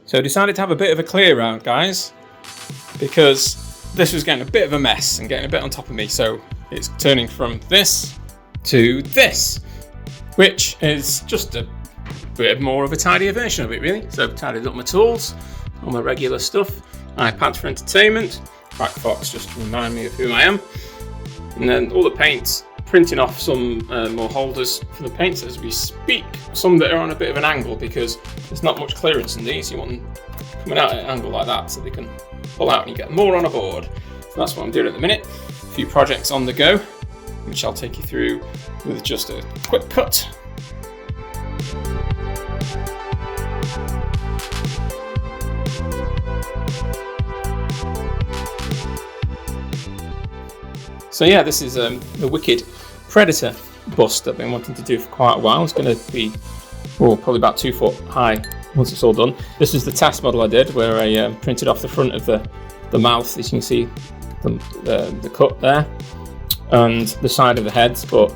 So I decided to have a bit of a clear out, guys, because this was getting a bit of a mess and getting a bit on top of me. So it's turning from this to this, which is just a bit more of a tidier version of it, really. So I've tidied up my tools, all my regular stuff, iPad for entertainment, Krak Fox just to remind me of who I am, and then all the paints, printing off some more holders for the paints as we speak, some that are on a bit of an angle because there's not much clearance in these. You want them coming out at an angle like that so they can pull out and you get more on a board. So that's what I'm doing at the minute. A few projects on the go, which I'll take you through with just a quick cut. So yeah, this is the Wicked Predator bust I've been wanting to do for quite a while. It's going to be probably about 2 foot high once it's all done. This is the test model I did where I printed off the front of the mouth, as you can see the cut there, and the side of the heads, but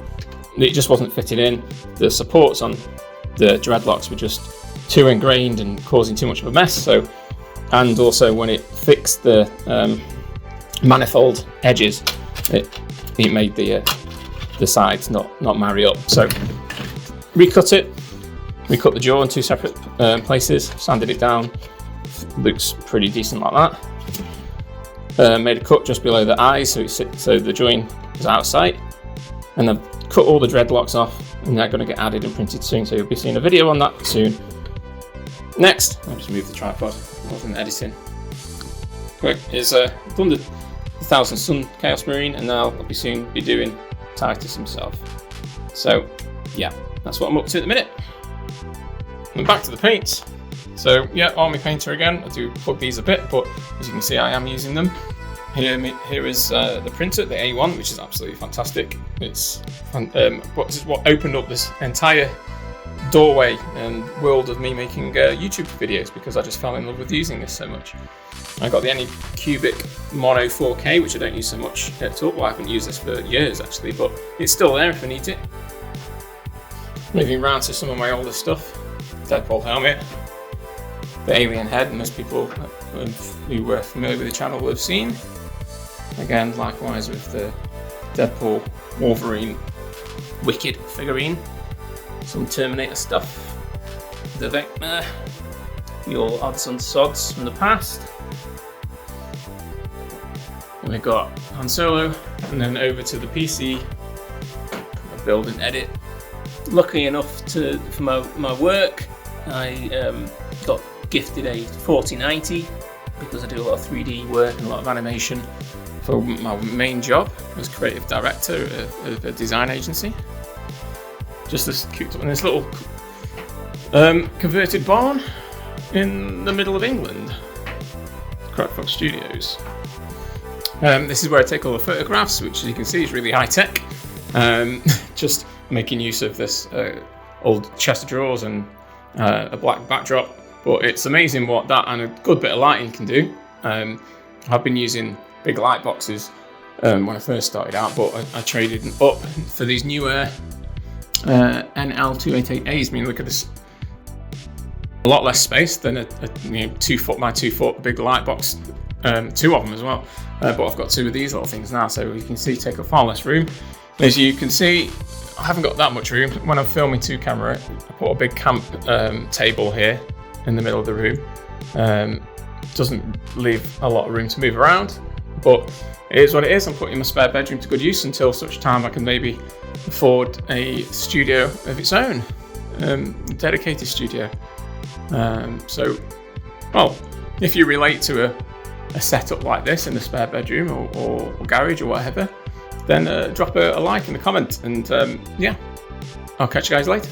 it just wasn't fitting in. The supports on the dreadlocks were just too ingrained and causing too much of a mess. So, and also when it fixed the manifold edges, it made the sides not marry up. So recut it, recut the jaw in 2 separate places, sanded it down, looks pretty decent like that. Made a cut just below the eyes so the joint is out of sight, and then cut all the dreadlocks off, and they're going to get added and printed soon, so you'll be seeing a video on that soon. Next, I'll just move the tripod more than editing. Quick is done the 1000 Sun Chaos Marine, and now I'll soon be doing Titus himself. So yeah, that's what I'm up to at the minute. And back to the paints. So yeah, Army Painter again. I do plug these a bit, but as you can see I am using them. Here is the printer, the A1, which is absolutely fantastic. It's what opened up this entire doorway and world of me making YouTube videos, because I just fell in love with using this so much. I got the Anycubic Mono 4K, which I don't use so much at all. Well, I haven't used this for years actually, but it's still there if I need it. Moving around to some of my older stuff. Deadpool helmet, the alien head, most people who were familiar with the channel will have seen. Again, likewise with the Deadpool Wolverine Wicked figurine. Some Terminator stuff, the Vecna, your odds and sods from the past. And we've got Han Solo, and then over to the PC, build and edit. Lucky enough for my work, I got gifted a 4090 because I do a lot of 3D work and a lot of animation for my main job as creative director of a design agency. Just this cute in this little converted barn in the middle of England, Krak Fox Studios. This is where I take all the photographs, which as you can see is really high tech. Just making use of this old chest of drawers and a black backdrop, but it's amazing what that and a good bit of lighting can do. I've been using big light boxes when I first started out, but I traded up for these newer NL288As. I mean, look at this, a lot less space than a 2 foot by 2 foot big light box, 2 of them as well, but I've got 2 of these little things now, so you can see take up far less room. As you can see, I haven't got that much room. When I'm filming 2 camera, I put a big camp table here in the middle of the room. Doesn't leave a lot of room to move around, but it is what it is. I'm putting my spare bedroom to good use until such time I can maybe afford a studio of its own, dedicated studio. So, well, if you relate to a setup like this in the spare bedroom or garage or whatever, then drop a like in the comment, and yeah, I'll catch you guys later.